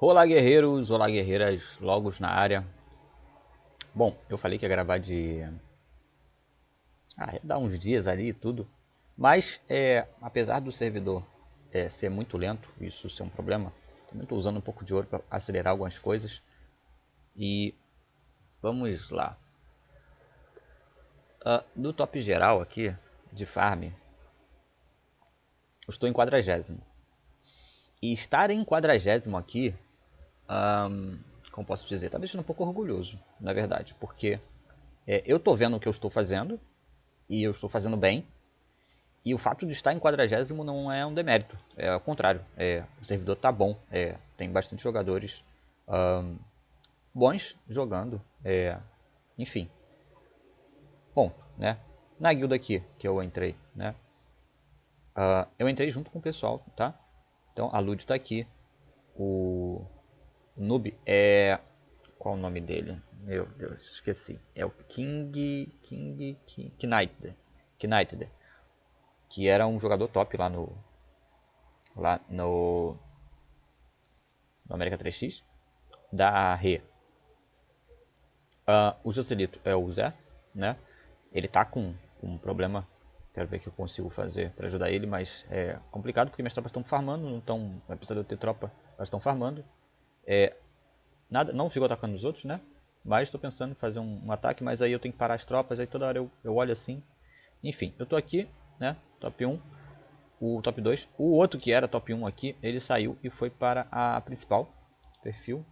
Olá guerreiros, olá guerreiras, logos na área. Bom, eu falei que ia gravar ia dar uns dias ali e tudo. Mas, apesar do servidor ser muito lento, isso ser um problema, também estou usando um pouco de ouro para acelerar algumas coisas. E vamos lá. No top geral aqui, de farm, eu estou em 40º. E estar em 40º aqui, como posso dizer, está me deixando um pouco orgulhoso, na verdade. Porque eu estou vendo o que eu estou fazendo, e eu estou fazendo bem. E o fato de estar em 40º não é um demérito, é ao contrário, o servidor tá bom, tem bastante jogadores bons jogando, enfim. Bom, né, na guilda aqui que eu entrei, né, eu entrei junto com o pessoal, tá? Então a Lud tá aqui, o noob qual o nome dele? Meu Deus, esqueci, é o Knighted, que era um jogador top lá no América 3x, da Rê. O Joselito é o Zé, né? Ele tá com um problema. Quero ver o que eu consigo fazer para ajudar ele, mas é complicado porque minhas tropas estão farmando, não estão. Apesar de eu ter tropa, elas estão farmando. Nada, não fico atacando os outros, né? Mas estou pensando em fazer um ataque, mas aí eu tenho que parar as tropas, aí toda hora eu olho assim. Enfim, eu tô aqui, né? Top 1, o top 2. O outro que era top 1 aqui, ele saiu e foi para a principal perfil.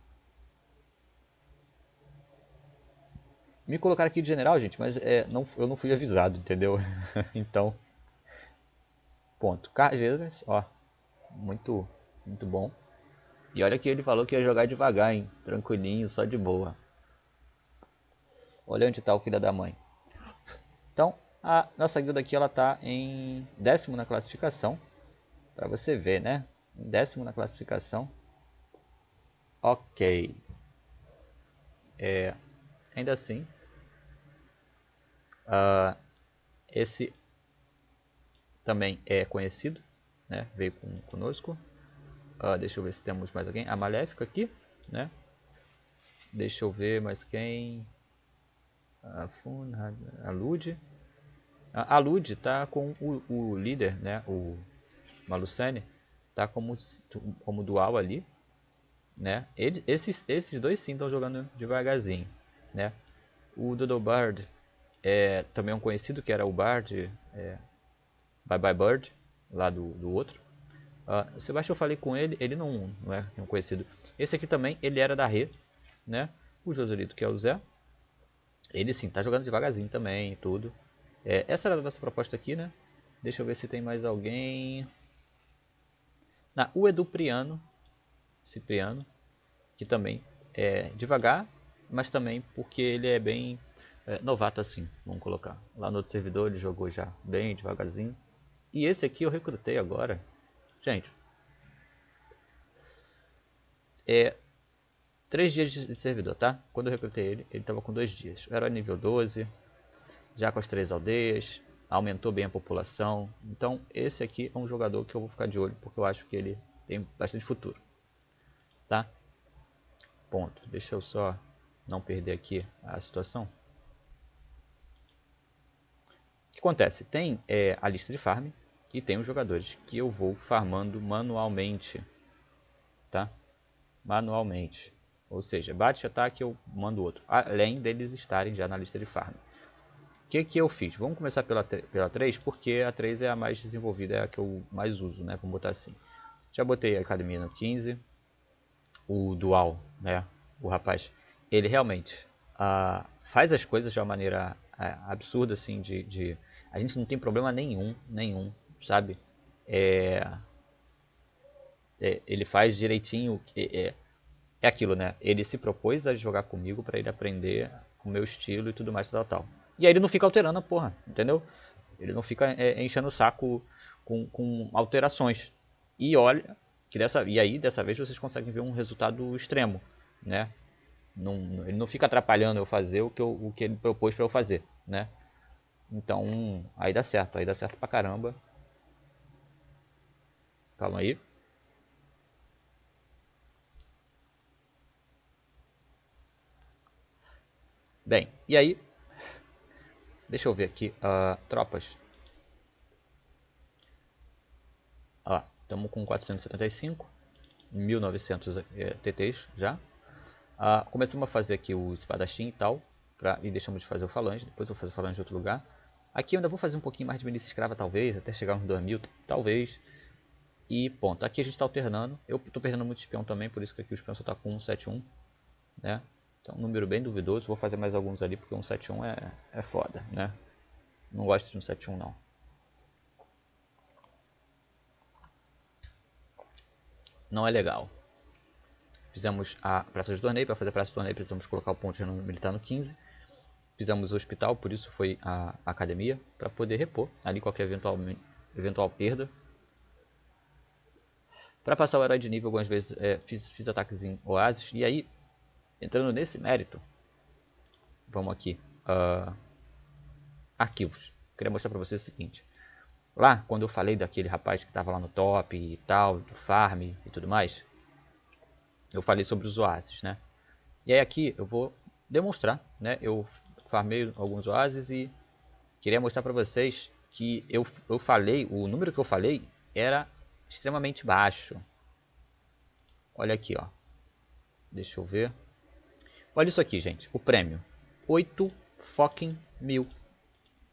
Me colocaram aqui de general, gente, mas eu não fui avisado, entendeu? Então, ponto. Cargeiras, ó, muito, muito bom. E olha que ele falou que ia jogar devagar, hein? Tranquilinho, só de boa. Olha onde tá o filho da mãe. Então, a nossa guilda aqui, ela tá em 10º na classificação. Pra você ver, né? Em 10º na classificação. Ok. Ainda assim, esse também é conhecido, né? Veio conosco. Deixa eu ver se temos mais alguém. A Maléfica aqui, né? Deixa eu ver mais quem. A Lud. A Lud tá com o líder, né? O Malucene. Tá como dual ali, né? Esses dois sim estão jogando devagarzinho, né? O Dodo Bird também é um conhecido que era o Bard, Bye Bye Bird, lá do outro. O Sebastião, eu falei com ele, ele não é um conhecido. Esse aqui também, ele era da Rê, né? O Joselito, que é o Zé, ele sim, tá jogando devagarzinho também e tudo. Essa era a nossa proposta aqui, né? Deixa eu ver se tem mais alguém. O Edu Cipriano, que também é devagar, mas também porque ele é bem novato assim, vamos colocar. Lá no outro servidor ele jogou já bem devagarzinho. E esse aqui eu recrutei agora. Gente, 3 dias de servidor, tá? Quando eu recrutei ele, ele tava com 2 dias. Eu era nível 12, já com as 3 aldeias, aumentou bem a população. Então esse aqui é um jogador que eu vou ficar de olho, porque eu acho que ele tem bastante futuro, tá? Ponto. Deixa eu só não perder aqui a situação. O que acontece? Tem a lista de farm e tem os jogadores que eu vou farmando manualmente, tá? Manualmente. Ou seja, bate ataque eu mando outro, além deles estarem já na lista de farm. O que eu fiz? Vamos começar pela 3, porque a 3 é a mais desenvolvida, é a que eu mais uso, né? Vamos botar assim. Já botei a academia no 15. O dual, né? O rapaz, ele realmente faz as coisas de uma maneira absurda, assim, a gente não tem problema nenhum, sabe? Ele faz direitinho, é aquilo, né? Ele se propôs a jogar comigo para ele aprender o meu estilo e tudo mais, tal. E aí ele não fica alterando a porra, entendeu? Ele não fica enchendo o saco com alterações. E olha, e aí dessa vez vocês conseguem ver um resultado extremo, né? Ele não fica atrapalhando eu fazer o que ele propôs para eu fazer, né? Então, aí dá certo pra caramba. Calma aí. Bem, e aí, deixa eu ver aqui, tropas. Ó, estamos com 475, 1900 TTs já. Começamos a fazer aqui o espadachim e tal, e deixamos de fazer o falange, depois eu vou fazer o falange em outro lugar. Aqui eu ainda vou fazer um pouquinho mais de milícia escrava, talvez, até chegar uns 2000, talvez. E ponto. Aqui a gente está alternando. Eu estou perdendo muito espião também, por isso que aqui o espião só está com 171. Né? Então, um número bem duvidoso. Vou fazer mais alguns ali, porque 171 é foda. Né? Não gosto de 171 não. Não é legal. Fizemos a praça de torneio. Para fazer a praça de torneio precisamos colocar o ponto de renome militar no 15. Fizemos o hospital, por isso foi a academia, para poder repor ali qualquer eventual perda. Para passar o herói de nível, algumas vezes fiz ataques em oásis. E aí, entrando nesse mérito, vamos aqui. Arquivos. Queria mostrar para vocês o seguinte. Lá, quando eu falei daquele rapaz que estava lá no top e tal, do farm e tudo mais, eu falei sobre os oásis, né? E aí aqui eu vou demonstrar, né? Eu farmei alguns oásis e queria mostrar para vocês que eu falei, o número que eu falei era extremamente baixo. Olha aqui, ó. Deixa eu ver. Olha isso aqui, gente. O prêmio. 8 fucking mil.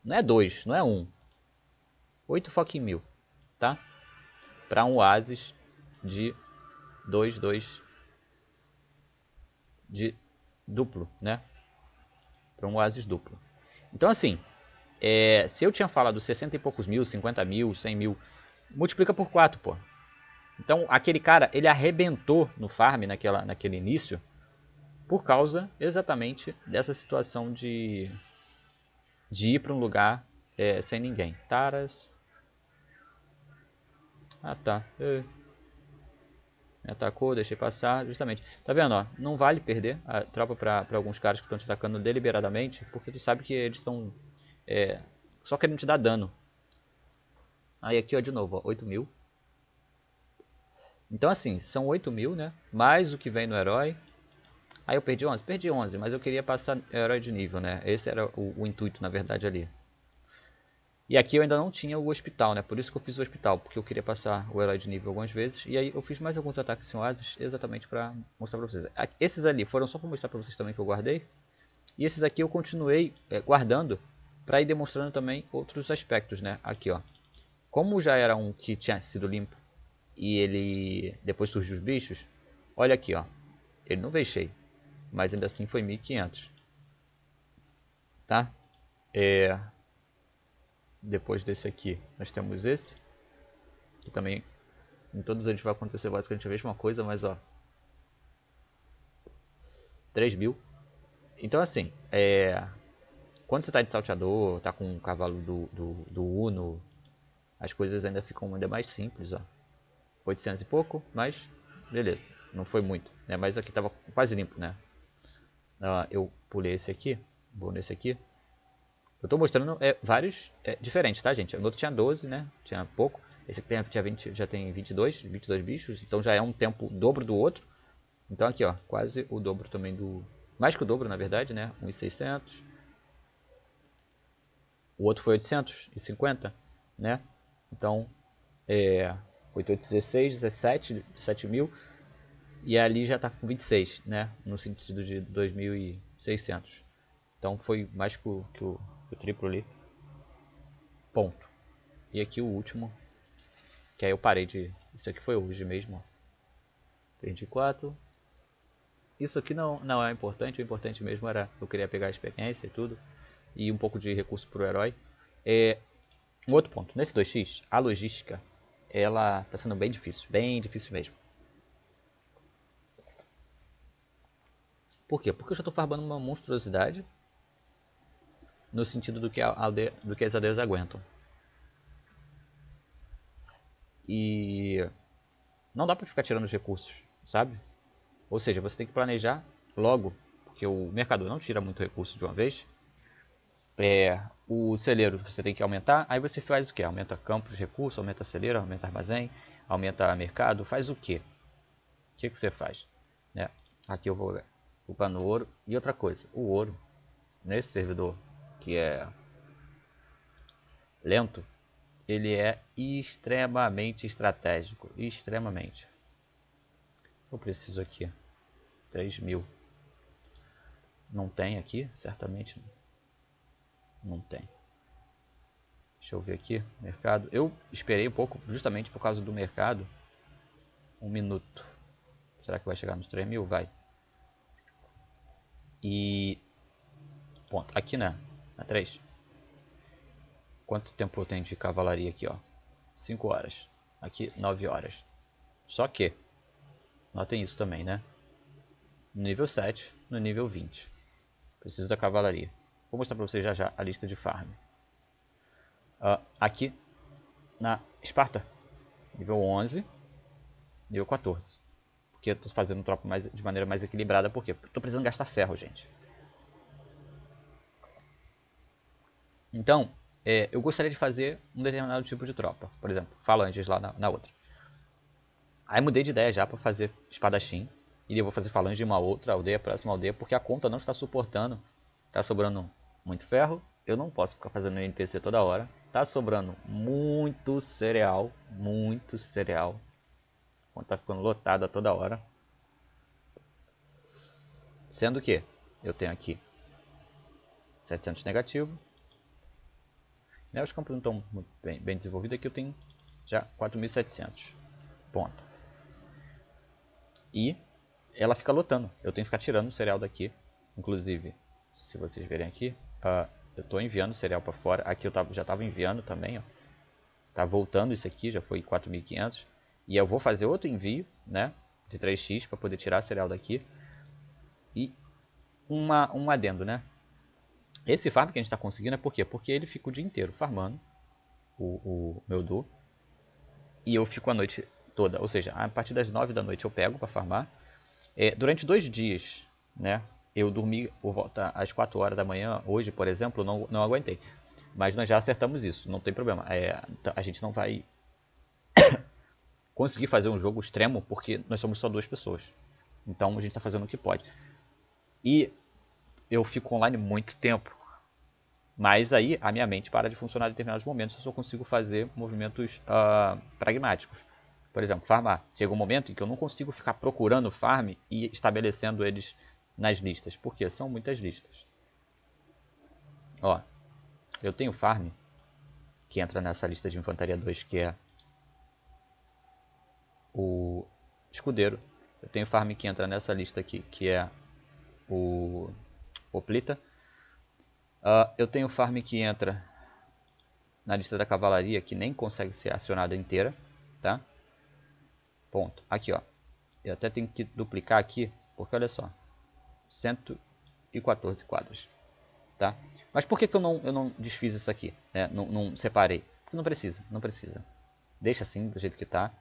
Não é 2, não é 1. 8 fucking mil, tá? Para um oásis de 2 de duplo, né? Para um oásis duplo. Então assim, se eu tinha falado 60 e poucos mil, 50 mil, 100 mil, multiplica por 4, pô. Então aquele cara, ele arrebentou no farm naquele início por causa exatamente dessa situação de ir para um lugar sem ninguém. Taras. Ah tá. Me atacou, deixei passar, justamente. Tá vendo, ó? Não vale perder a tropa para alguns caras que estão te atacando deliberadamente, porque tu sabe que eles estão só querendo te dar dano. Aí aqui, ó, de novo, ó, 8 mil. Então assim, são 8 mil, né? Mais o que vem no herói. Aí eu perdi 11? Perdi 11, mas eu queria passar herói de nível, né? Esse era o intuito, na verdade, ali. E aqui eu ainda não tinha o hospital, né? Por isso que eu fiz o hospital, porque eu queria passar o herói de nível algumas vezes. E aí eu fiz mais alguns ataques em oásis, exatamente para mostrar para vocês. Esses ali foram só para mostrar para vocês também que eu guardei. E esses aqui eu continuei guardando para ir demonstrando também outros aspectos, né? Aqui, ó. Como já era um que tinha sido limpo e ele depois surgiu os bichos, olha aqui, ó. Ele não veio cheio, mas ainda assim foi 1500. Tá? Depois desse aqui, nós temos esse. Que também, em todos eles vai acontecer basicamente a mesma coisa, mas ó. 3 mil. Então assim, quando você está de salteador, tá com o cavalo do Uno, as coisas ainda ficam ainda mais simples, ó. 800 e pouco, mas beleza, não foi muito, né? Mas aqui tava quase limpo, né? Eu pulei esse aqui, vou nesse aqui. Eu tô mostrando vários diferentes, tá, gente? O outro tinha 12, né? Tinha pouco. Esse aqui tinha 20, já tem 22 bichos, então já é um tempo dobro do outro. Então aqui, ó, quase o dobro também do... Mais que o dobro, na verdade, né? 1.600. O outro foi 850, né? Então, 8816, 17 mil. E ali já tá com 26, né? No sentido de 2.600. Então foi mais que o triplo ali. Ponto. E aqui o último. Que aí eu parei de... Isso aqui foi hoje mesmo. Perdi 4. Isso aqui não é importante. O importante mesmo era... Eu queria pegar a experiência e tudo. E um pouco de recurso pro herói. Um outro ponto. Nesse 2x, a logística... Ela tá sendo bem difícil. Bem difícil mesmo. Por quê? Porque eu já tô farmando uma monstruosidade. No sentido do que as aldeias aguentam. E... Não dá pra ficar tirando os recursos, sabe? Ou seja, você tem que planejar logo, porque o mercador não tira muito recurso de uma vez. O celeiro você tem que aumentar, aí você faz o que? Aumenta campos de recursos, aumenta celeiro, aumenta armazém, aumenta mercado, faz o que? O que você faz? Né? Aqui eu vou upar no ouro. E outra coisa, o ouro nesse servidor, que é lento, ele é extremamente estratégico, extremamente. Eu preciso aqui, 3.000. Não tem aqui, certamente não tem. Deixa eu ver aqui, mercado. Eu esperei um pouco, justamente por causa do mercado. 1 minuto. Será que vai chegar nos 3.000? Vai. E... ponto. Aqui na 3. Quanto tempo eu tenho de cavalaria aqui, ó? 5 horas. Aqui, 9 horas. Só que, notem isso também, né? No nível 7, no nível 20. Preciso da cavalaria. Vou mostrar para vocês já já a lista de farm. Aqui, na Esparta, nível 11, nível 14. Porque eu tô fazendo tropa de maneira mais equilibrada. Por quê? Porque eu tô precisando gastar ferro, gente. Então, eu gostaria de fazer um determinado tipo de tropa. Por exemplo, falanges lá na outra. Aí mudei de ideia já para fazer espadachim. E eu vou fazer falange em uma outra aldeia, próxima aldeia, porque a conta não está suportando. Tá sobrando muito ferro. Eu não posso ficar fazendo NPC toda hora. Tá sobrando muito cereal. Muito cereal. A conta tá ficando lotada toda hora. Sendo que eu tenho aqui 700 negativo. Né, os campos não estão muito bem desenvolvidos. Aqui eu tenho já 4.700. Ponto. E ela fica lotando. Eu tenho que ficar tirando o cereal daqui. Inclusive, se vocês verem aqui, eu estou enviando cereal para fora. Aqui eu já estava enviando também. Ó. Tá voltando isso aqui, já foi 4.500. E eu vou fazer outro envio, né, de 3x para poder tirar cereal daqui. E um adendo, né? Esse farm que a gente está conseguindo é por quê? Porque ele fica o dia inteiro farmando o meu Du. E eu fico a noite toda. Ou seja, a partir das 9 da noite eu pego para farmar. Durante 2 dias, né? Eu dormi por volta às 4 horas da manhã. Hoje, por exemplo, não aguentei. Mas nós já acertamos isso, não tem problema. A gente não vai conseguir fazer um jogo extremo porque nós somos só 2 pessoas. Então a gente está fazendo o que pode. E eu fico online muito tempo. Mas aí a minha mente para de funcionar em determinados momentos. Eu só consigo fazer movimentos pragmáticos. Por exemplo, farmar. Chega um momento em que eu não consigo ficar procurando farm e estabelecendo eles nas listas. Por quê? São muitas listas. Ó, eu tenho farm que entra nessa lista de infantaria 2, que é o escudeiro. Eu tenho farm que entra nessa lista aqui, que é o hoplita. Eu tenho farm que entra na lista da cavalaria, que nem consegue ser acionada inteira, tá? Ponto. Aqui, ó. Eu até tenho que duplicar aqui, porque olha só. 114 quadros, tá? Mas por que eu não desfiz isso aqui? Não separei? Porque não precisa. Deixa assim, do jeito que tá.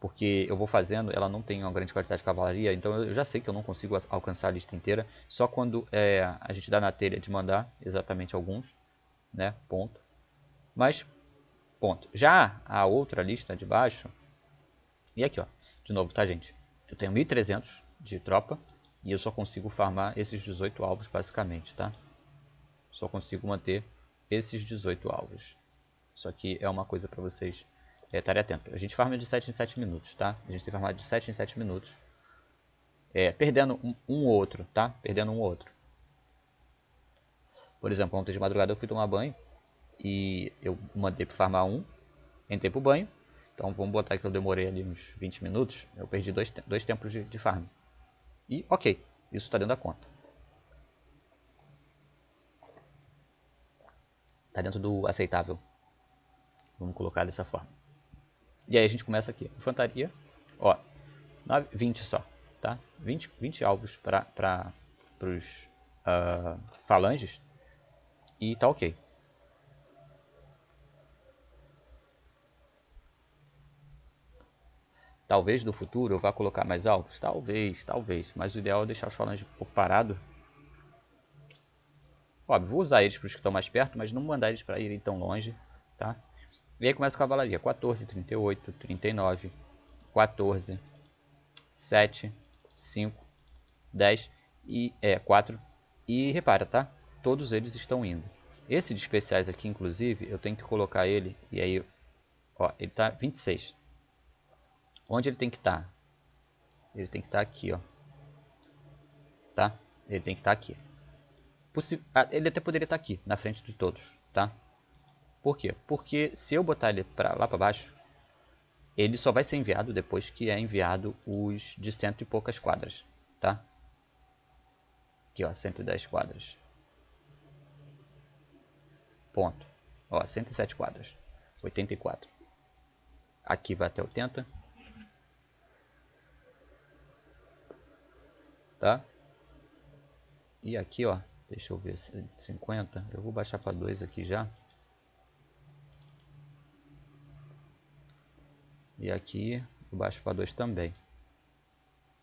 Porque eu vou fazendo, ela não tem uma grande quantidade de cavalaria, então eu já sei que eu não consigo alcançar a lista inteira. Só quando a gente dá na telha de mandar exatamente alguns, né? Ponto. Mas, ponto. Já a outra lista de baixo, e aqui, ó, de novo, tá, gente? Eu tenho 1.300 de tropa e eu só consigo farmar esses 18 alvos, basicamente, tá? Só consigo manter esses 18 alvos. Isso aqui é uma coisa para vocês estarem atentos. A gente farma de 7 em 7 minutos, tá? A gente tem farmado de 7 em 7 minutos. Perdendo um ou outro, tá? Perdendo um ou outro. Por exemplo, ontem de madrugada eu fui tomar banho e eu mandei para farmar um, entrei pro banho. Então vamos botar que eu demorei ali uns 20 minutos. Eu perdi dois tempos de farm. E ok, isso está dentro da conta. Está dentro do aceitável. Vamos colocar dessa forma. E aí a gente começa aqui. Infantaria. Ó, 20 só. Tá? 20 alvos para os falanges. E tá ok. Talvez no futuro eu vá colocar mais alvos? Talvez. Mas o ideal é deixar os falanges um pouco parados. Óbvio, vou usar eles para os que estão mais perto, mas não mandar eles para irem tão longe. Tá? E aí começa a cavalaria. 14, 38, 39, 14, 7, 5, 10 e 4. E repara, tá? todos eles estão indo. Esse de especiais aqui, inclusive, eu tenho que colocar ele, e aí, ó, ele tá 26. Onde ele tem que estar? Ele tem que estar aqui, ó. Tá? Ele tem que estar aqui. Ele até poderia estar aqui, na frente de todos, tá? Por quê? Porque se eu botar ele lá para baixo, ele só vai ser enviado depois que é enviado os de 100 e poucas quadras, tá? Aqui, ó, 110 quadras. Ponto. Ó, 107 quadras. 84. Aqui vai até 80. Tá? E aqui, ó, deixa eu ver, 50. Eu vou baixar para 2 aqui já. E aqui eu baixo para 2 também.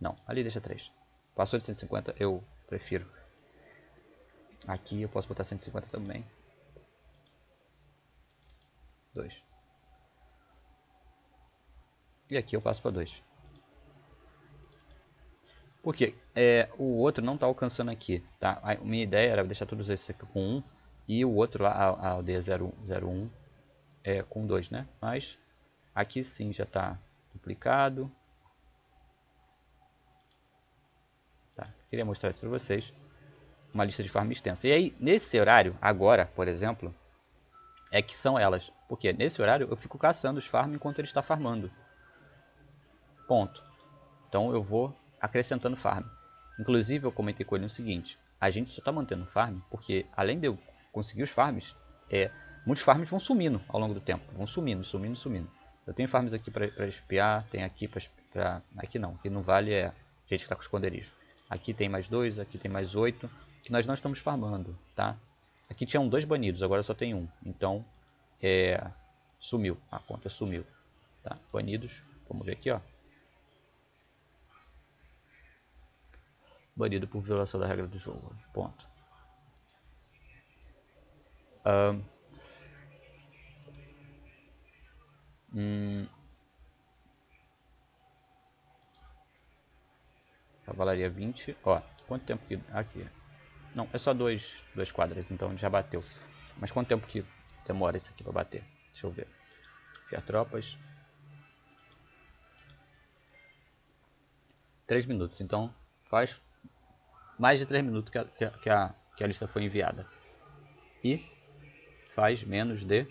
Não, ali deixa 3. Passou de 150, eu prefiro. Aqui eu posso botar 150 também. 2. E aqui eu passo para 2. Porque o outro não está alcançando aqui. Tá? A minha ideia era deixar todos esses aqui com 1. E o outro lá, a aldeia 001, com 2, né? Mas aqui sim já está duplicado. Tá? Queria mostrar isso para vocês. Uma lista de farm extensa. E aí, nesse horário, agora, por exemplo, é que são elas. Porque nesse horário eu fico caçando os farms enquanto ele está farmando. Ponto. Então eu vou acrescentando farm. Inclusive eu comentei com ele o seguinte: a gente só está mantendo farm porque além de eu conseguir os farms, muitos farms vão sumindo ao longo do tempo. Vão sumindo. Eu tenho farms aqui para espiar, tem aqui para... Aqui não, aqui no vale é gente que está com esconderijo. Aqui tem mais 2, aqui tem mais 8, que nós não estamos farmando, tá? Aqui tinham 2 banidos, agora só tem 1. Então, sumiu, a conta sumiu. Tá? Banidos, vamos ver aqui, ó. Banido por violação da regra do jogo. Ponto. Cavalaria 20. Ó, quanto tempo que... Aqui. Não, é só 2 quadras, então já bateu. Mas quanto tempo que demora isso aqui para bater? Deixa eu ver. Enviar tropas. 3 minutos. Então faz mais de 3 minutos que a lista foi enviada. E faz menos de...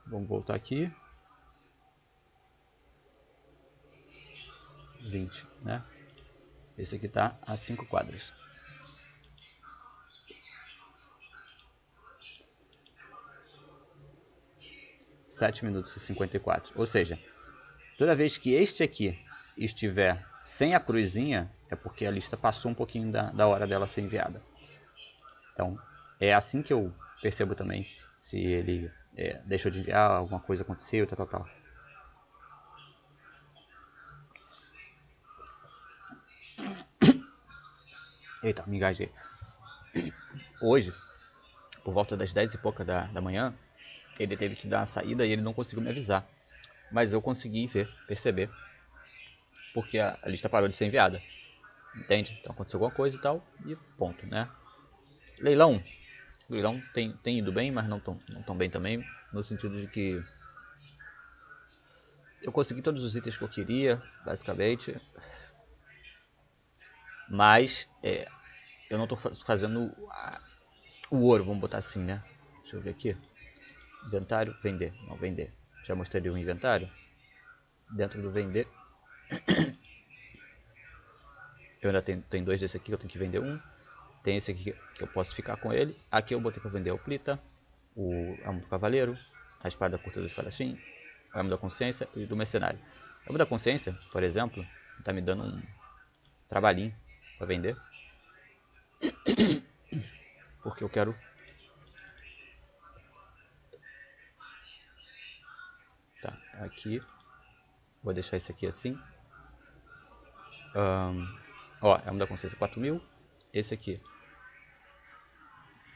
Vamos voltar aqui. 20, né? Esse aqui está a 5 quadras. Sete minutos e 54. Ou seja, toda vez que este aqui estiver sem a cruzinha, é porque a lista passou um pouquinho da hora dela ser enviada. Então, é assim que eu percebo também se ele deixou de enviar, alguma coisa aconteceu, tal. Eita, me engajei. Hoje, por volta das 10 e pouca da manhã, ele teve que dar a saída e ele não conseguiu me avisar. Mas eu consegui perceber, porque a lista parou de ser enviada. Entende? Então aconteceu alguma coisa e tal, e ponto, né? Leilão. O leilão tem ido bem, mas não tão bem também, no sentido de que eu consegui todos os itens que eu queria, basicamente. Mas eu não estou fazendo o ouro, vamos botar assim, né? Deixa eu ver aqui. Inventário, vender. Não, vender. Já mostrei o inventário. Dentro do vender, eu ainda tenho 2 desse aqui que eu tenho que vender um. Tem esse aqui que eu posso ficar com ele. Aqui eu botei para vender o Plita, o Amo do Cavaleiro, a Espada Curta do Espadachim, o Amo da Consciência e do Mercenário. O Amo da Consciência, por exemplo, está me dando um trabalhinho para vender. Porque eu quero... Tá, aqui. Vou deixar esse aqui assim. Ó, Amo da Consciência 4.000. Esse aqui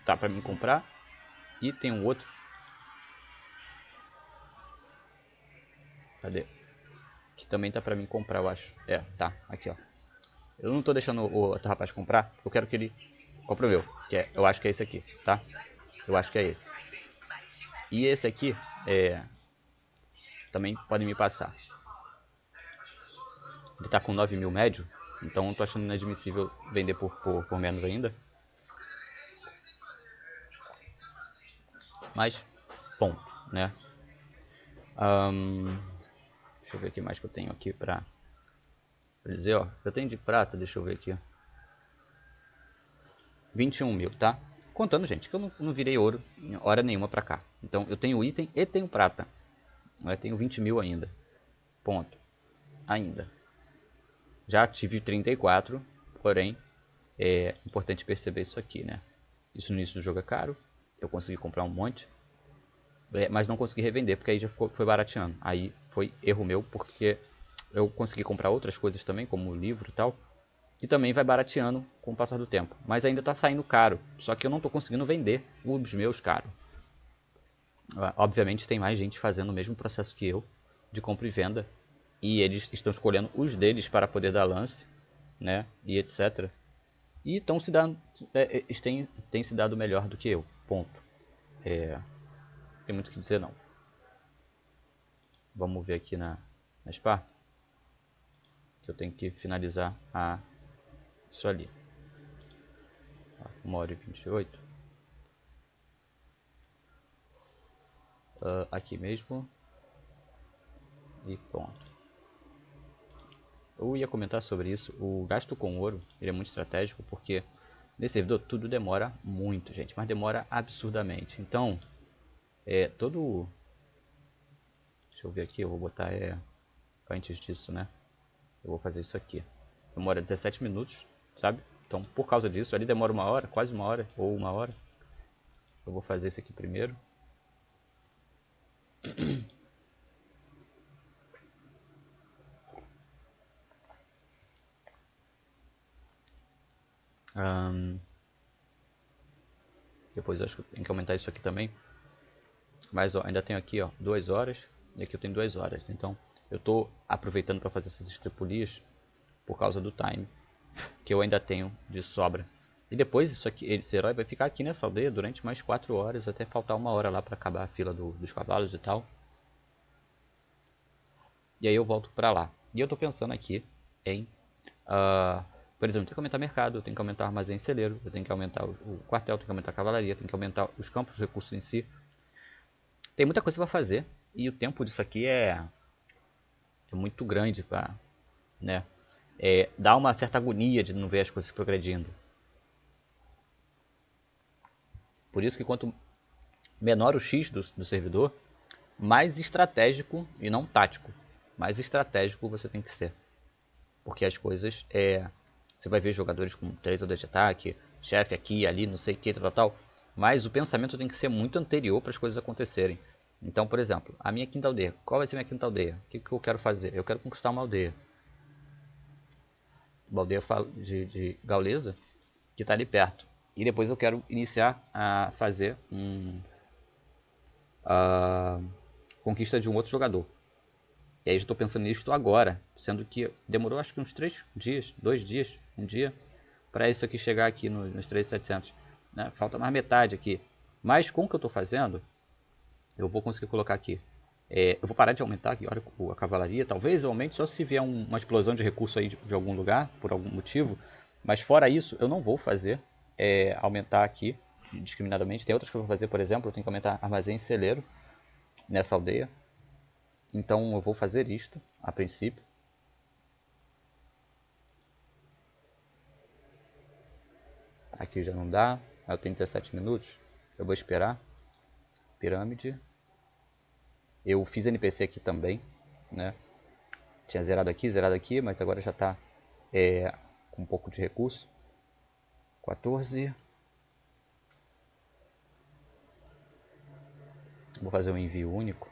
tá para mim comprar. E tem um outro. Cadê? Que também tá para mim comprar, eu acho. Tá, aqui ó. Eu não tô deixando o outro rapaz comprar, eu quero que ele compre o meu. Eu acho que é esse aqui, tá? Eu acho que é esse. E esse aqui, também podem me passar. Ele tá com 9 mil médio, então eu tô achando inadmissível vender por menos ainda. Mas, bom, né? Deixa eu ver o que mais que eu tenho aqui pra dizer, ó. Eu tenho de prata, deixa eu ver aqui. 21 mil, tá? Contando, gente, que eu não virei ouro em hora nenhuma pra cá. Então eu tenho item e tenho prata. Eu tenho 20 mil ainda. Ponto. Ainda. Já tive 34, porém é importante perceber isso aqui, né? Isso no início do jogo é caro. Eu consegui comprar um monte. Mas não consegui revender, porque aí já foi barateando. Aí foi erro meu, porque eu consegui comprar outras coisas também, como livro e tal, que também vai barateando com o passar do tempo. Mas ainda está saindo caro, só que eu não estou conseguindo vender os meus caros. Obviamente tem mais gente fazendo o mesmo processo que eu, de compra e venda, e eles estão escolhendo os deles para poder dar lance, né, e etc. E estão se dando, têm se dado melhor do que eu, ponto. Tem muito o que dizer não. Vamos ver aqui na Spa, que eu tenho que finalizar isso ali. 1h28. Aqui mesmo. E pronto. Eu ia comentar sobre isso. O gasto com ouro ele é muito estratégico porque nesse servidor tudo demora muito, gente. Mas demora absurdamente. Então, todo... Deixa eu ver aqui, eu vou botar antes disso, né? Eu vou fazer isso aqui. Demora 17 minutos, sabe? Então, por causa disso, ali demora 1 hora, quase 1 hora, ou 1 hora. Eu vou fazer isso aqui primeiro. Depois eu acho que eu tenho que aumentar isso aqui também. Mas ó, ainda tenho aqui ó, 2 horas. E aqui eu tenho 2 horas. Então eu estou aproveitando para fazer essas estripulias por causa do time que eu ainda tenho de sobra. E depois isso aqui, esse herói vai ficar aqui nessa aldeia durante mais 4 horas, até faltar 1 hora lá para acabar a fila dos cavalos e tal. E aí eu volto para lá. E eu estou pensando aqui em, por exemplo, eu tenho que aumentar mercado, eu tenho que aumentar armazém e celeiro, eu tenho que aumentar o quartel, eu tenho que aumentar a cavalaria, eu tenho que aumentar os campos, os recursos em si. Tem muita coisa para fazer e o tempo disso aqui é muito grande para, né? Dá uma certa agonia de não ver as coisas progredindo. Por isso que quanto menor o X do servidor, mais estratégico e não tático, mais estratégico você tem que ser. Porque as coisas você vai ver jogadores com 3 ondas de ataque, chefe aqui, ali, não sei o que, tal. Mas o pensamento tem que ser muito anterior para as coisas acontecerem. Então, por exemplo, a minha quinta aldeia. Qual vai ser minha quinta aldeia? O que eu quero fazer? Eu quero conquistar uma aldeia. Uma aldeia de Gaulesa, que está ali perto. E depois eu quero iniciar a fazer a conquista de um outro jogador. E aí estou pensando nisso agora, sendo que demorou acho que uns 3 dias, 2 dias, 1 dia, para isso aqui chegar aqui nos 3.700. Né? Falta mais metade aqui. Mas com o que eu estou fazendo, eu vou conseguir colocar aqui. Eu vou parar de aumentar aqui a cavalaria. Talvez eu aumente só se vier uma explosão de recurso aí de algum lugar, por algum motivo. Mas fora isso, eu não vou fazer aumentar aqui indiscriminadamente. Tem outras que eu vou fazer, por exemplo, eu tenho que aumentar armazém e celeiro nessa aldeia. Então eu vou fazer isto a princípio. Aqui já não dá. Eu tenho 17 minutos. Eu vou esperar. Pirâmide. Eu fiz NPC aqui também, né? Tinha zerado aqui, mas agora já está com um pouco de recurso. 14. Vou fazer um envio único.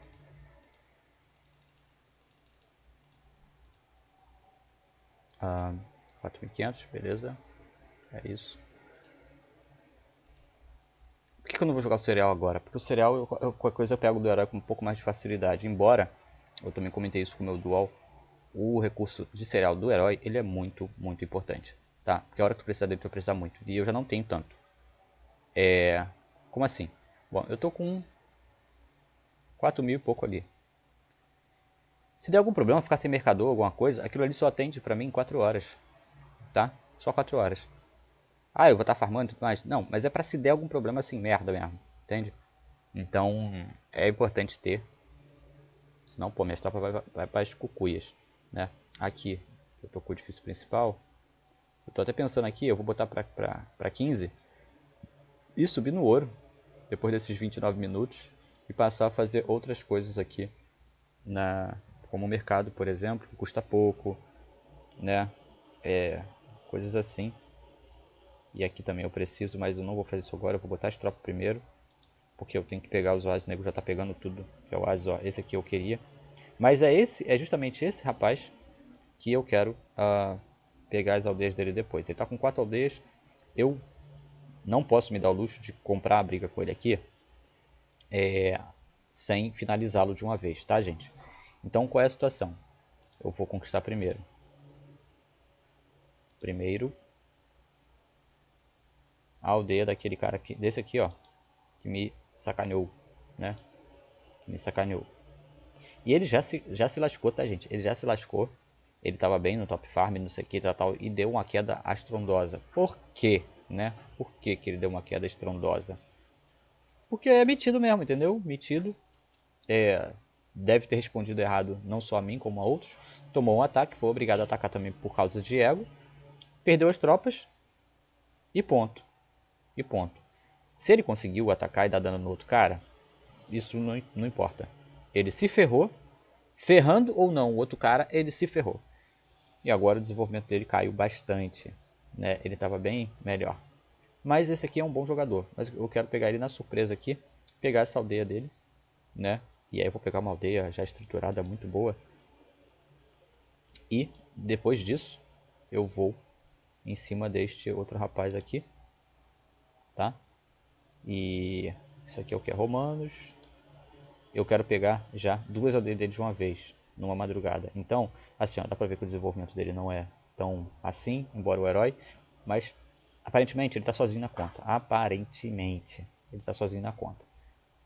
Ah, 4.500, beleza. É isso. Por que eu não vou jogar o cereal agora? Porque o cereal, qualquer coisa eu pego do herói com um pouco mais de facilidade. Embora, eu também comentei isso com o meu dual, o recurso de cereal do herói, ele é muito, muito importante, tá? Porque a hora que tu precisar dele, tu vai precisar muito. E eu já não tenho tanto. Como assim? Bom, eu tô com 4.000 e pouco ali. Se der algum problema, ficar sem mercador, alguma coisa, aquilo ali só atende pra mim em 4 horas, tá? Só 4 horas. Ah, eu vou estar farmando e tudo mais. Não, mas é pra se der algum problema assim, merda mesmo, entende? Então, é importante ter. Senão, pô, minhas tropas vai para as cucuias, né? Aqui, eu tô com o edifício principal. Eu tô até pensando aqui, eu vou botar pra 15 e subir no ouro, depois desses 29 minutos, e passar a fazer outras coisas aqui, como o mercado, por exemplo, que custa pouco, né? Coisas assim. E aqui também eu preciso, mas eu não vou fazer isso agora, eu vou botar as tropas primeiro, porque eu tenho que pegar os oásis, o nego já tá pegando tudo, que é o oásis, ó, esse aqui eu queria. Mas é justamente esse rapaz que eu quero pegar as aldeias dele depois. Ele tá com 4 aldeias, eu não posso me dar o luxo de comprar a briga com ele aqui sem finalizá-lo de uma vez, tá, gente? Então, qual é a situação? Eu vou conquistar primeiro. Primeiro, a aldeia daquele cara aqui, desse aqui, ó, que me sacaneou, né? Que me sacaneou. E ele já se lascou, tá, gente? Ele já se lascou. Ele tava bem no top farm, não sei o que, tal, e deu uma queda estrondosa. Por quê, né? Por que ele deu uma queda estrondosa? Porque é metido mesmo, entendeu? Metido. Deve ter respondido errado não só a mim, como a outros. Tomou um ataque, foi obrigado a atacar também por causa de ego. Perdeu as tropas e ponto. E ponto. Se ele conseguiu atacar e dar dano no outro cara, isso não importa. Ele se ferrou, ferrando ou não o outro cara, ele se ferrou. E agora o desenvolvimento dele caiu bastante, né? Ele estava bem melhor. Mas esse aqui é um bom jogador. Mas eu quero pegar ele na surpresa aqui, pegar essa aldeia dele, né? E aí eu vou pegar uma aldeia já estruturada, muito boa. E depois disso, eu vou em cima deste outro rapaz aqui, tá? E isso aqui é o que é Romanos. Eu quero pegar já 2 aldeias dele de uma vez, numa madrugada. Então, assim, ó, dá pra ver que o desenvolvimento dele não é tão assim, embora o herói. Mas, aparentemente, ele tá sozinho na conta. Aparentemente, ele tá sozinho na conta.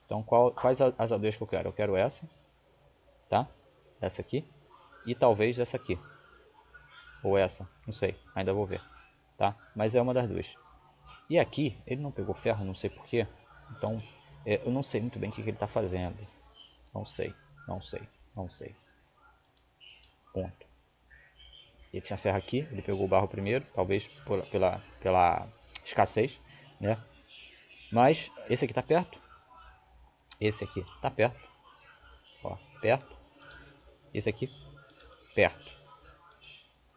Então, quais as aldeias que eu quero? Eu quero essa, tá? Essa aqui. E talvez essa aqui. Ou essa, não sei, ainda vou ver, tá? Mas é uma das duas. E aqui, ele não pegou ferro, não sei porquê. Então, eu não sei muito bem o que ele está fazendo. Não sei, não sei, não sei. Ponto. Ele tinha ferro aqui, ele pegou o barro primeiro, talvez pela escassez, né? Mas esse aqui está perto. Esse aqui está perto. Ó, perto. Esse aqui, perto.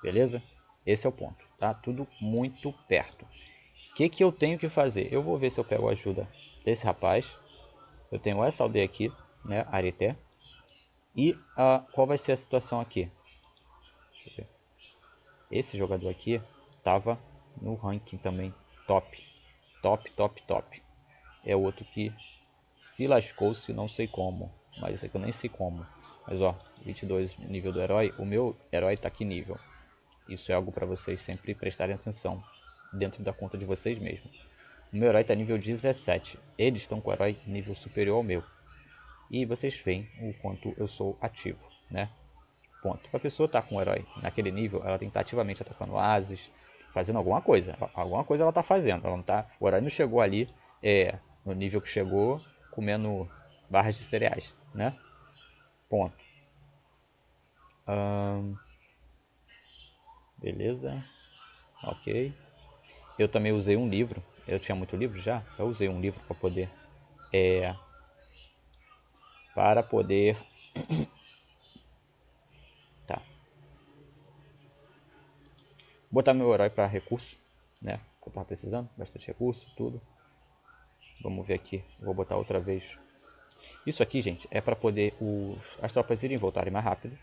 Beleza? Esse é o ponto, tá? Tudo muito perto. O que eu tenho que fazer? Eu vou ver se eu pego a ajuda desse rapaz. Eu tenho essa aldeia aqui, né? Areté. E qual vai ser a situação aqui? Deixa eu ver. Esse jogador aqui estava no ranking também top. Top, top, top. É o outro que se lascou-se, não sei como. Mas esse aqui eu nem sei como. Mas ó, 22 nível do herói. O meu herói está aqui nível. Isso é algo para vocês sempre prestarem atenção. Dentro da conta de vocês mesmos. O meu herói está nível 17. Eles estão com o herói nível superior ao meu. E vocês veem o quanto eu sou ativo, né? Ponto. Para a pessoa estar com o herói naquele nível, ela tem que estar ativamente atacando oásis, fazendo alguma coisa. Alguma coisa ela está fazendo. Ela não tá, o herói não chegou ali no nível que chegou comendo barras de cereais, né? Ponto. Beleza. Ok. Eu também usei um livro. Eu tinha muito livro já. Eu usei um livro para poder tá, botar meu herói para recurso, né? Que eu tava precisando, bastante recurso, tudo. Vamos ver aqui, vou botar outra vez. Isso aqui, gente, é para poder as tropas irem e voltarem mais rápido.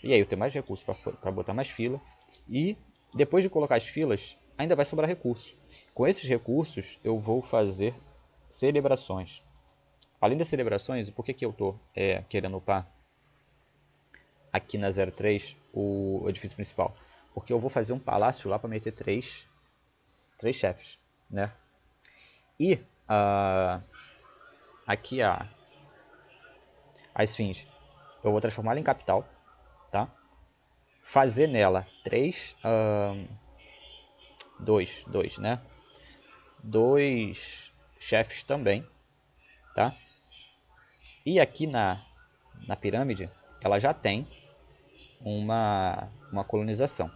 E aí eu ter mais recursos para botar mais fila. E depois de colocar as filas, ainda vai sobrar recurso. Com esses recursos, eu vou fazer celebrações. Além das celebrações, por que eu estou querendo upar aqui na 03 o edifício principal? Porque eu vou fazer um palácio lá para meter três chefes, né? E aqui a Esfinge, eu vou transformá-la em capital, tá? Fazer nela dois, né? Dois chefes também, tá? E aqui na pirâmide, ela já tem uma colonização.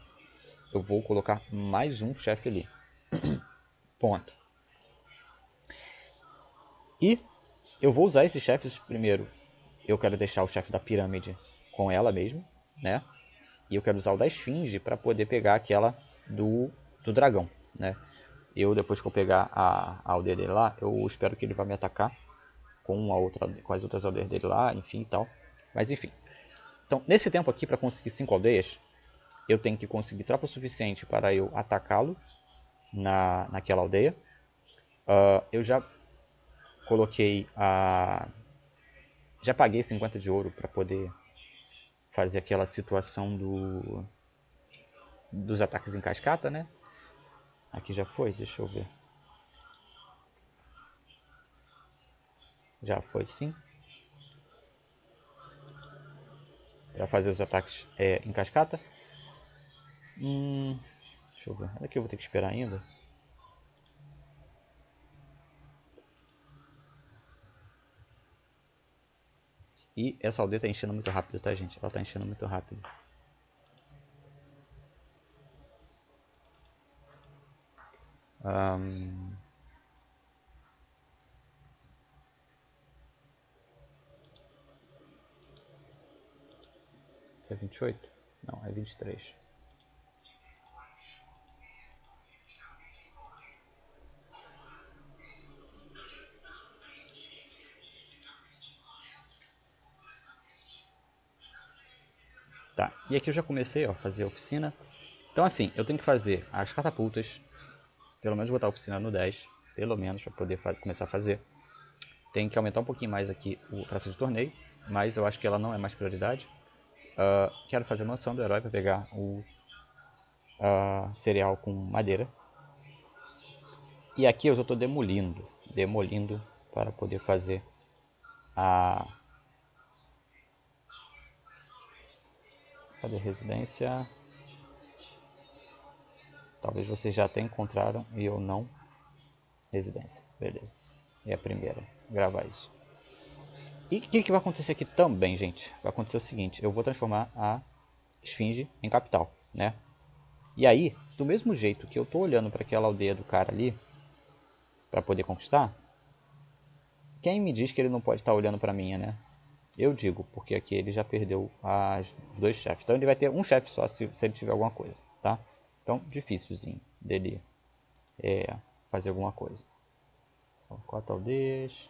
Eu vou colocar mais um chefe ali. Ponto. E eu vou usar esses chefes primeiro. Eu quero deixar o chefe da pirâmide com ela mesmo, né? E eu quero usar o da esfinge para poder pegar aquela do dragão, né? Eu, depois que eu pegar a aldeia dele lá, eu espero que ele vá me atacar com as outras aldeias dele lá, enfim e tal. Mas enfim. Então, nesse tempo aqui, para conseguir 5 aldeias, eu tenho que conseguir tropa suficiente para eu atacá-lo naquela aldeia. Eu já coloquei já paguei 50 de ouro para poder fazer aquela situação dos ataques em cascata, né? Aqui já foi, deixa eu ver. Já foi sim. Para fazer os ataques em cascata. Deixa eu ver. Aqui eu vou ter que esperar ainda. E essa aldeia tá enchendo muito rápido, tá, gente? Ela tá enchendo muito rápido. É 28? Não, é 23. Tá, e aqui eu já comecei a fazer a oficina. Então assim, eu tenho que fazer as catapultas. Pelo menos botar a oficina no 10. Pelo menos, para poder começar a fazer. Tem que aumentar um pouquinho mais aqui o praça de torneio. Mas eu acho que ela não é mais prioridade. Quero fazer a mansão do herói para pegar o cereal com madeira. E aqui eu já estou demolindo para poder fazer cadê a residência? Talvez vocês já até encontraram e eu não. Residência, beleza. É a primeira, gravar isso. E o que vai acontecer aqui também, gente? Vai acontecer o seguinte, eu vou transformar a esfinge em capital, né? E aí, do mesmo jeito que eu tô olhando para aquela aldeia do cara ali, para poder conquistar, quem me diz que ele não pode estar olhando para minha, né? Eu digo, porque aqui ele já perdeu os dois chefes. Então ele vai ter um chefe só se ele tiver alguma coisa, tá? Então, dificilzinho dele fazer alguma coisa. 4 aldeias,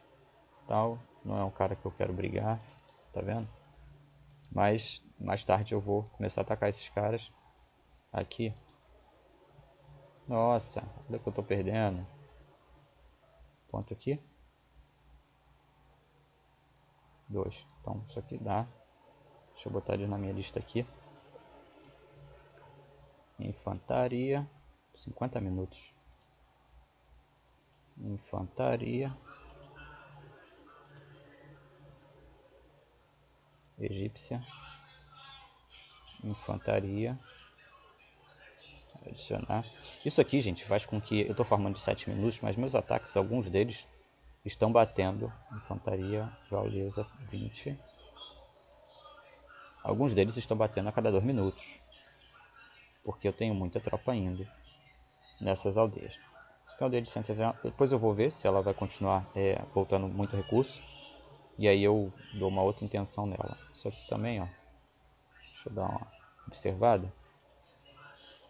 tal. Não é um cara que eu quero brigar, tá vendo? Mas mais tarde eu vou começar a atacar esses caras aqui. Nossa, olha que eu tô perdendo. Ponto aqui. 2. Então isso aqui dá. Deixa eu botar ele na minha lista aqui. Infantaria. 50 minutos. Infantaria. Egípcia. Infantaria. Adicionar. Isso aqui, gente, faz com que eu estou farmando de 7 minutos, mas meus ataques, alguns deles, estão batendo. Infantaria, Gaulesa, 20. Alguns deles estão batendo a cada 2 minutos. Porque eu tenho muita tropa ainda nessas aldeias. Essa aldeia de 170, depois eu vou ver se ela vai continuar voltando muito recurso. E aí eu dou uma outra intenção nela. Isso aqui também, ó. Deixa eu dar uma observada.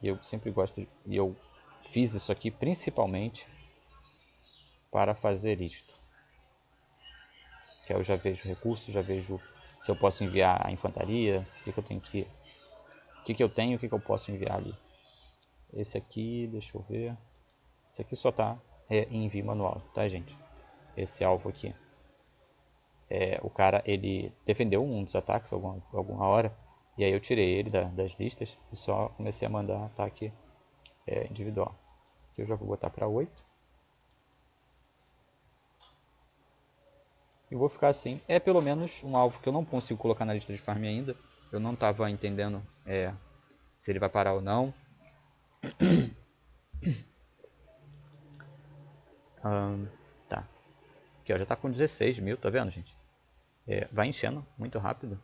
E eu sempre gosto, e eu fiz isso aqui principalmente para fazer isto. Que aí eu já vejo recursos, já vejo se eu posso enviar a infantaria, o que eu tenho que... O que eu tenho e o que eu posso enviar ali. Esse aqui, deixa eu ver. Esse aqui só tá em envio manual, tá, gente? Esse alvo aqui. O cara, ele defendeu um dos ataques alguma hora. E aí eu tirei ele das listas e só comecei a mandar ataque individual. Aqui eu já vou botar para 8. E vou ficar assim. É pelo menos um alvo que eu não consigo colocar na lista de farm ainda. Eu não estava entendendo se ele vai parar ou não. Tá. Aqui ó, já está com 16 mil, tá vendo, gente? Vai enchendo muito rápido.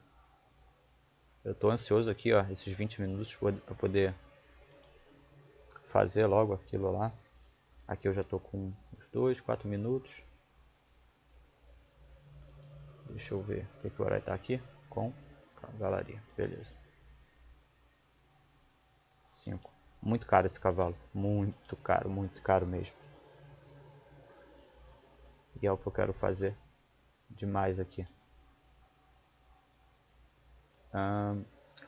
Eu estou ansioso aqui, ó, esses 20 minutos para poder fazer logo aquilo lá. Aqui eu já estou com uns 2, 4 minutos. Deixa eu ver o que o horário está aqui. Com cavalaria, beleza. 5. Muito caro esse cavalo, muito caro mesmo. E é o que eu quero fazer demais aqui.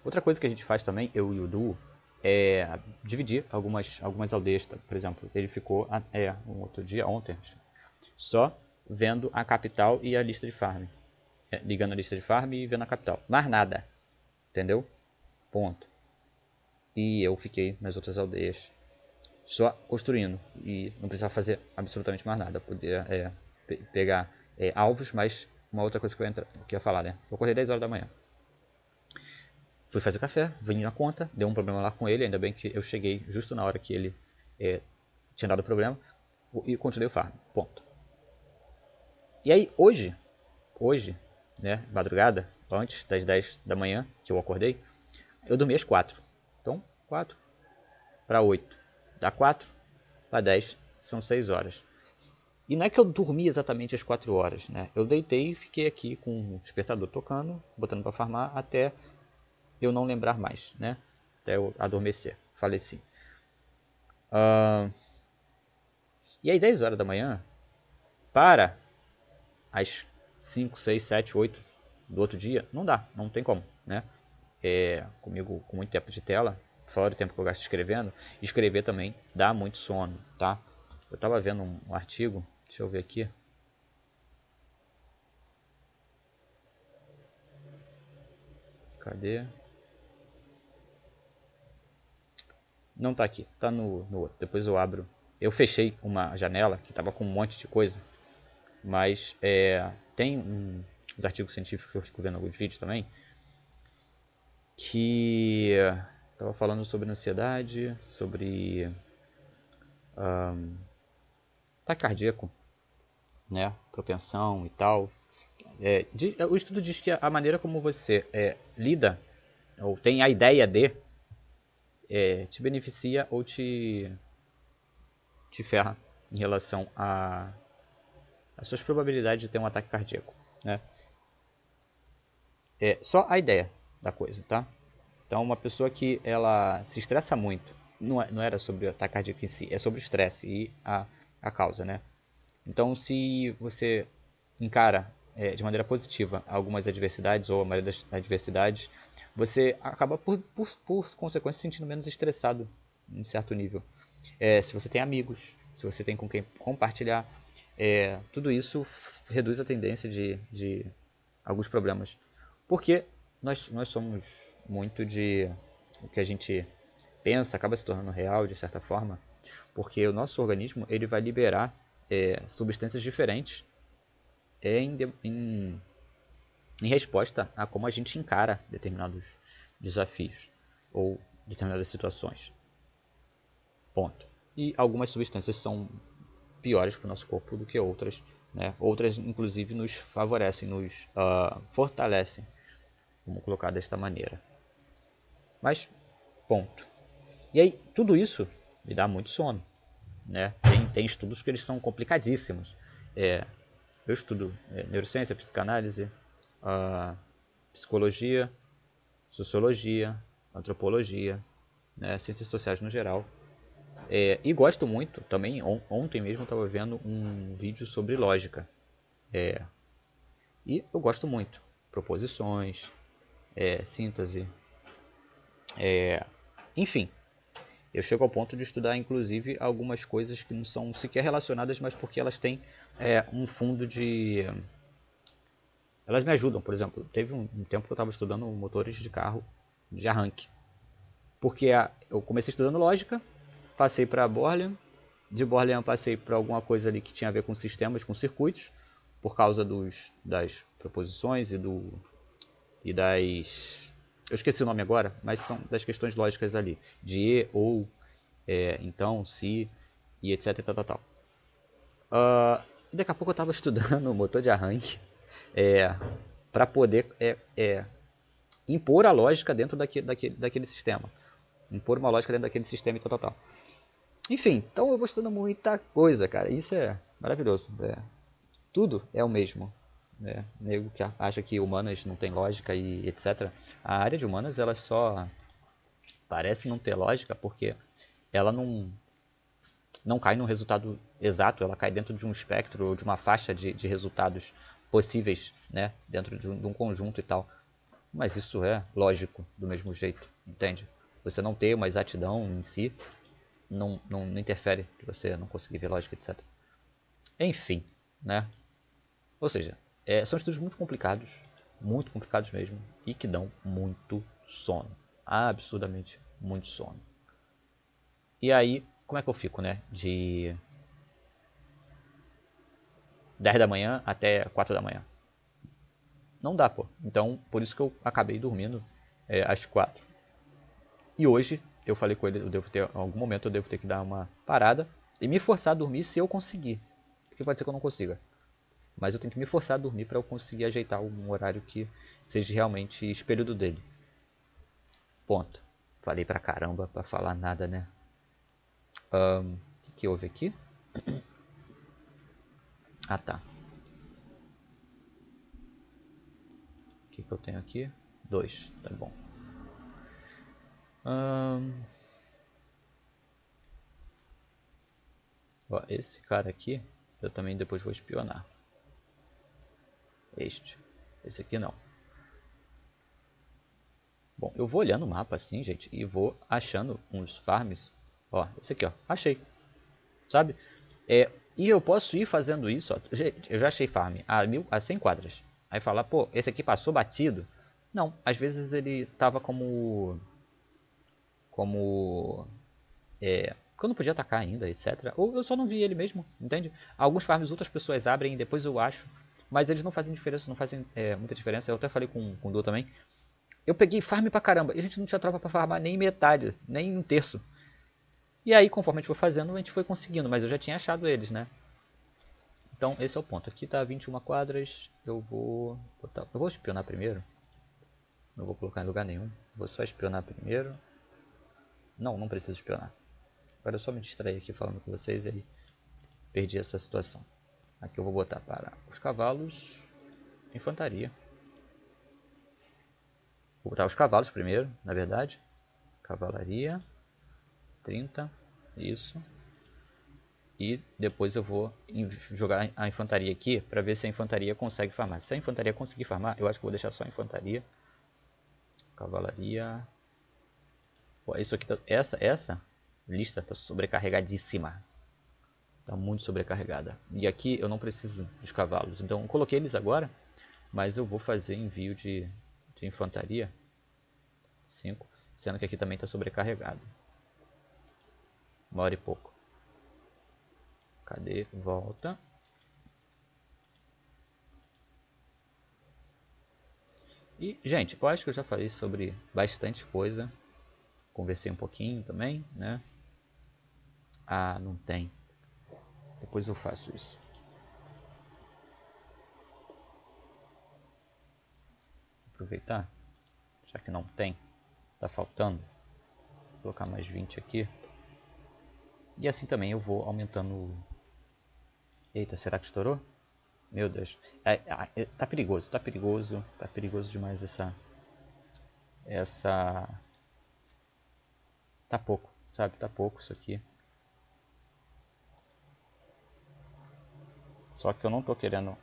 Outra coisa que a gente faz também, eu e o duo, é dividir algumas aldeias. Por exemplo, ele ficou um outro dia, ontem, só vendo a capital e a lista de farm. Ligando a lista de farm e vendo a capital. Mais nada. Entendeu? Ponto. E eu fiquei nas outras aldeias só construindo. E não precisava fazer absolutamente mais nada. Poder pegar alvos, mas uma outra coisa que eu ia falar, né? Eu acordei 10 horas da manhã. Fui fazer café, vim na conta, deu um problema lá com ele, ainda bem que eu cheguei justo na hora que ele tinha dado problema e continuei o farm, ponto. E aí hoje, né, madrugada, antes das 10 da manhã que eu acordei, eu dormi às 4. Então 4 para 8, dá 4 para 10, são 6 horas. E não é que eu dormi exatamente às 4 horas, né? Eu deitei e fiquei aqui com o despertador tocando, botando para farmar até eu não lembrar mais, né? Até eu adormecer, faleci. E aí 10 horas da manhã, para as 5, 6, 7, 8 do outro dia, não dá, não tem como, né? Comigo com muito tempo de tela, fora o tempo que eu gasto escrevendo, escrever também dá muito sono, tá? Eu tava vendo um artigo, deixa eu ver aqui. Cadê? Não tá aqui, tá no outro. Depois eu abro. Eu fechei uma janela que tava com um monte de coisa. Mas tem uns artigos científicos que eu fico vendo alguns vídeos também. Que tava falando sobre ansiedade, sobre ataque cardíaco, né? Propensão e tal. O estudo diz que a maneira como você lida, ou tem a ideia de, te beneficia ou te ferra em relação a suas probabilidades de ter um ataque cardíaco, né? Só a ideia da coisa, tá? Então, uma pessoa que ela se estressa muito, não era sobre o ataque cardíaco em si, é sobre o estresse e a causa, né? Então, se você encara de maneira positiva algumas adversidades ou a maioria das adversidades, você acaba por consequência se sentindo menos estressado em certo nível. Se você tem amigos, se você tem com quem compartilhar, tudo isso reduz a tendência de alguns problemas. Porque nós somos muito de o que a gente pensa, acaba se tornando real de certa forma, porque o nosso organismo ele vai liberar substâncias diferentes em resposta a como a gente encara determinados desafios ou determinadas situações. Ponto. E algumas substâncias são piores para o nosso corpo do que outras, né? Outras, inclusive, nos favorecem, nos fortalecem, vamos colocar desta maneira. Mas, ponto. E aí, tudo isso me dá muito sono, né? Tem estudos que eles são complicadíssimos. Eu estudo neurociência, psicanálise, psicologia, sociologia, antropologia, né? Ciências sociais no geral. E gosto muito também, ontem mesmo eu estava vendo um vídeo sobre lógica. E eu gosto muito. Proposições, síntese, enfim. Eu chego ao ponto de estudar, inclusive, algumas coisas que não são sequer relacionadas, mas porque elas têm um fundo de... Elas me ajudam, por exemplo. Teve um tempo que eu estava estudando motores de carro de arranque. Porque eu comecei estudando lógica, passei para Boolean, de Boolean passei para alguma coisa ali que tinha a ver com sistemas, com circuitos, por causa das proposições e das... Eu esqueci o nome agora, mas são das questões lógicas ali, de e, ou, então, se, e etc, tal, tal, tal. Daqui a pouco eu estava estudando motor de arranque para poder impor a lógica dentro daquele sistema. Impor uma lógica dentro daquele sistema e tal, tal, tal. Enfim, então eu vou estudando muita coisa, cara. Isso é maravilhoso. Tudo é o mesmo. Nego que acha que humanas não tem lógica e etc. A área de humanas, ela só parece não ter lógica porque ela não cai num resultado exato, ela cai dentro de um espectro ou de uma faixa de resultados possíveis, né? Dentro de um conjunto e tal. Mas isso é lógico do mesmo jeito, entende? Você não ter uma exatidão em si não interfere que você não conseguir ver lógica, etc. Enfim, né? Ou seja, são estudos muito complicados mesmo, e que dão muito sono. Absurdamente muito sono. E aí, como é que eu fico, né? De 10 da manhã até 4 da manhã. Não dá, pô. Então, por isso que eu acabei dormindo às 4. E hoje, eu falei com ele, em algum momento eu devo ter que dar uma parada e me forçar a dormir se eu conseguir. Porque pode ser que eu não consiga. Mas eu tenho que me forçar a dormir para eu conseguir ajeitar um horário que seja realmente espelho do dele. Ponto. Falei pra caramba pra falar nada, né? O que houve aqui? Ah, tá. O que eu tenho aqui? 2, tá bom. Ó, esse cara aqui, eu também depois vou espionar. Esse aqui não. Bom, eu vou olhando o mapa assim, gente, e vou achando uns farms. Ó, esse aqui, ó, achei. Sabe? E eu posso ir fazendo isso, ó. Gente, eu já achei farm a 100 quadras. Aí falar, pô, esse aqui passou batido. Não, às vezes ele tava como porque eu não podia atacar ainda, etc. Ou eu só não vi ele mesmo, entende? Alguns farms outras pessoas abrem e depois eu acho. Mas eles não fazem diferença, não fazem muita diferença. Eu até falei com o Du também. Eu peguei farm pra caramba. E a gente não tinha tropa pra farmar nem metade, nem um terço. E aí, conforme a gente foi fazendo, a gente foi conseguindo. Mas eu já tinha achado eles, né? Então, esse é o ponto. Aqui tá 21 quadras. Eu vou espionar primeiro. Não vou colocar em lugar nenhum. Vou só espionar primeiro. Não preciso espionar. Agora eu só me distrair aqui falando com vocês e aí perdi essa situação. Aqui eu vou botar para os cavalos, infantaria. Vou botar os cavalos primeiro, na verdade. Cavalaria, 30, isso. E depois eu vou jogar a infantaria aqui para ver se a infantaria consegue farmar. Se a infantaria conseguir farmar, eu acho que eu vou deixar só a infantaria. Cavalaria. Pô, isso aqui essa lista está sobrecarregadíssima. Está muito sobrecarregada. E aqui eu não preciso dos cavalos. Então eu coloquei eles agora, mas eu vou fazer envio de infantaria. 5, sendo que aqui também está sobrecarregado. 1 hora e pouco. Cadê? Volta. E, gente, eu acho que eu já falei sobre bastante coisa. Conversei um pouquinho também, né? Ah, não tem. Depois eu faço isso. Aproveitar, já que não tem, tá faltando. Vou colocar mais 20 aqui. E assim também eu vou aumentando. Eita, será que estourou? Meu Deus. Tá perigoso, tá perigoso. Tá perigoso demais essa... Tá pouco, sabe? Tá pouco isso aqui. Só que eu não tô querendo...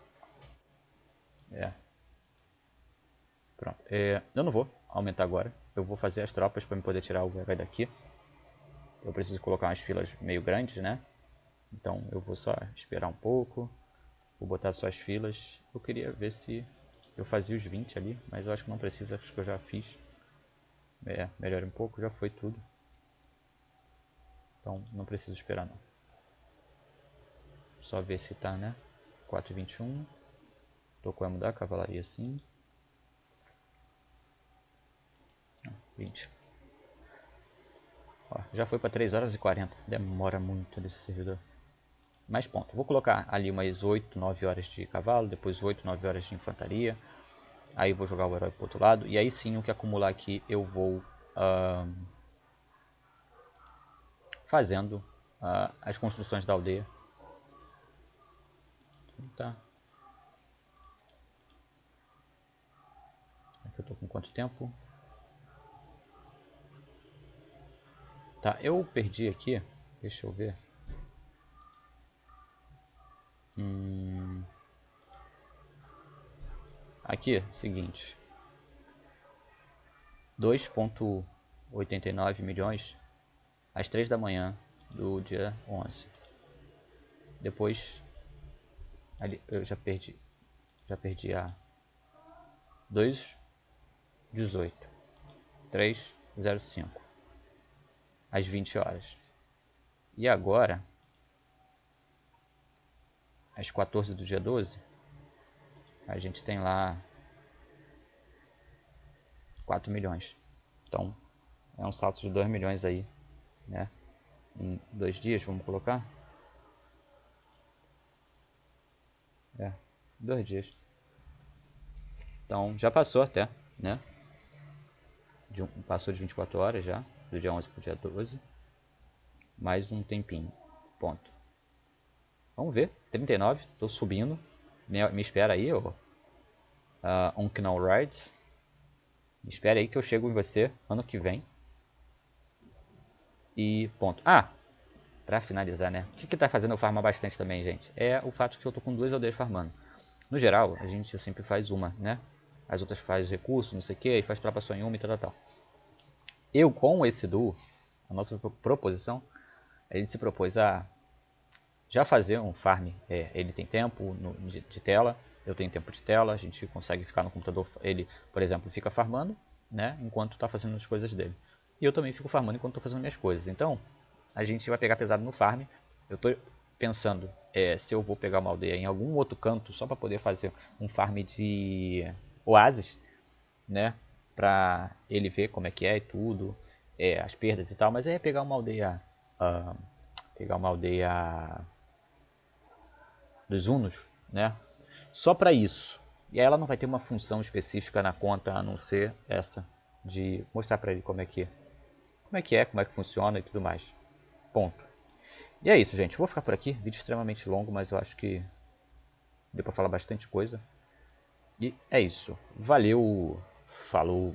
Pronto. Eu não vou aumentar agora. Eu vou fazer as tropas para poder tirar o herói daqui. Eu preciso colocar umas filas meio grandes, né? Então eu vou só esperar um pouco. Vou botar só as filas. Eu queria ver se eu fazia os 20 ali, mas eu acho que não precisa, acho que eu já fiz. melhore um pouco, já foi tudo. Então não preciso esperar não. Só ver se tá, né? 4,21. Tô com a mudar a cavalaria sim. 20. Ó, já foi para 3 horas e 40. Demora muito nesse servidor. Mais ponto. Vou colocar ali umas 8, 9 horas de cavalo, depois 8, 9 horas de infantaria. Aí vou jogar o herói pro outro lado. E aí sim, o que acumular aqui, eu vou fazendo as construções da aldeia. Tá. Aqui eu tô com quanto tempo? Tá, eu perdi aqui. Deixa eu ver. Aqui, seguinte. 2,89 milhões às 3 da manhã do dia 11. Depois, ali, eu já perdi a 2,18. 3,05 às 20 horas. E agora, às 14 do dia 12, a gente tem lá 4 milhões. Então, é um salto de 2 milhões aí, né? Em 2 dias, vamos colocar? 2 dias. Então, já passou até, né? Passou de 24 horas já, do dia 11 para o dia 12. Mais um tempinho, ponto. Vamos ver, 39, tô subindo. Me espera aí, ó. Unknown Rides. Me espera aí que eu chego em você ano que vem. E ponto. Pra finalizar, né? O que tá fazendo eu farmar bastante também, gente? É o fato que eu tô com 2 aldeias farmando. No geral, a gente sempre faz uma, né? As outras faz recurso, não sei o que, e faz tropa só em uma e tal. Eu, com esse duo, a nossa proposição, a gente se propôs a já fazer um farm. Ele tem tempo de tela, eu tenho tempo de tela, a gente consegue ficar no computador. Ele, por exemplo, fica farmando, né? Enquanto está fazendo as coisas dele. E eu também fico farmando enquanto estou fazendo minhas coisas. Então, a gente vai pegar pesado no farm. Eu estou pensando se eu vou pegar uma aldeia em algum outro canto só para poder fazer um farm de oásis, né? Para ele ver como é que é e tudo, as perdas e tal. Mas é pegar uma aldeia, dos Hunos, né? Só para isso. E aí ela não vai ter uma função específica na conta a não ser essa de mostrar para ele como é que funciona e tudo mais. Ponto. E é isso, gente. Vou ficar por aqui. Vídeo extremamente longo, mas eu acho que deu para falar bastante coisa. E é isso. Valeu. Falou.